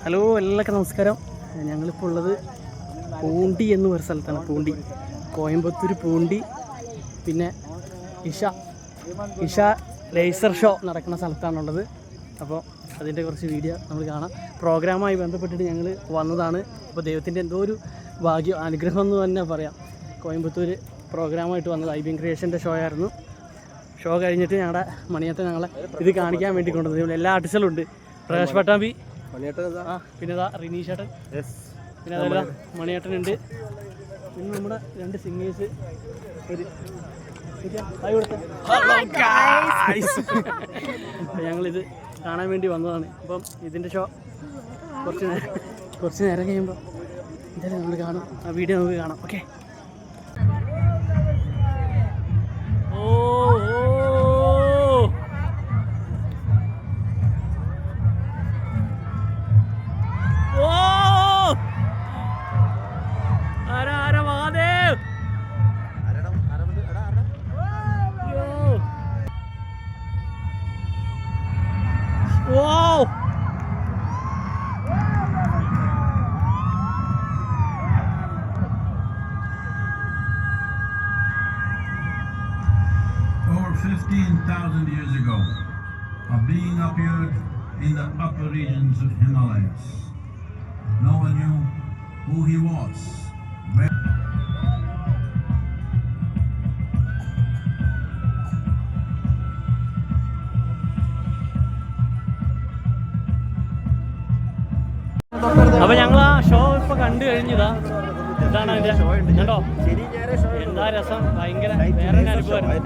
Hello, എല്ലാവർക്കും നമസ്കാരം. ഞങ്ങളിപ്പോൾ ഉള്ളത് പൂണ്ടി എന്ന് പറയുന്ന സ്ഥലത്താണ്. പൂണ്ടി, കോയമ്പത്തൂർ പൂണ്ടി. പിന്നെ ഇഷ ലേസർ ഷോ നടക്കുന്ന സ്ഥലത്താണുള്ളത്. അപ്പോൾ അതിൻ്റെ കുറച്ച് വീഡിയോ നമ്മൾ കാണാം. പ്രോഗ്രാമായി ബന്ധപ്പെട്ടിട്ട് ഞങ്ങൾ വന്നതാണ്. അപ്പോൾ ദൈവത്തിൻ്റെ എന്തോ ഒരു ഭാഗ്യം, അനുഗ്രഹം എന്ന് തന്നെ പറയാം. കോയമ്പത്തൂർ പ്രോഗ്രാമായിട്ട് വന്നത് IBM ക്രിയേഷൻ്റെ ഷോ ആയിരുന്നു. ഷോ കഴിഞ്ഞിട്ട് ഞങ്ങളുടെ മണിയേട്ടൻ ഞങ്ങളെ ഇത് കാണിക്കാൻ വേണ്ടി കൊണ്ടുവന്നത്. എല്ലാ ആർട്ടിസ്റ്റുകളും ഉണ്ട്. പ്രകാശ് പട്ടാമ്പി, പിന്നെ റിനീഷേട്ടൻ, പിന്നെ അതല്ല മണിയേട്ടനുണ്ട്. പിന്നെ നമ്മുടെ 2 സിംഗേഴ്സ്. ഞങ്ങളിത് കാണാൻ വേണ്ടി വന്നതാണ്. അപ്പം ഇതിൻ്റെ ഷോ കുറച്ച് നേരം കഴിയുമ്പോൾ എന്തായാലും നമ്മൾ കാണും. ആ വീഡിയോ നമുക്ക് കാണാം. Okay. Wow! Over 15,000 years ago, a being appeared in the upper regions of Himalayas. No one knew who he was. അപ്പോൾ ഞങ്ങൾ ആ ഷോ ഇപ്പോൾ കണ്ടു കഴിഞ്ഞതാ. ഇതാണ് അതിൻ്റെ കണ്ടോ, എന്താ രസം, ഭയങ്കര വേറെ അനുഭവമായിരുന്നു.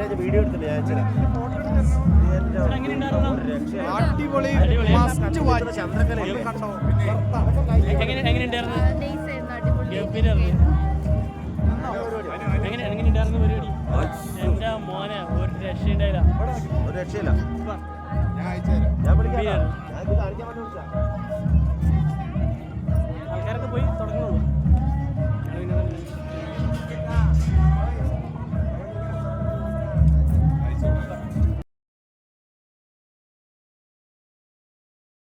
എങ്ങനെയുണ്ടായിരുന്നു എങ്ങനെയുണ്ടായിരുന്നു പരിപാടി? എൻ്റെ മോനെ ഒരു രക്ഷയുണ്ടായില്ല.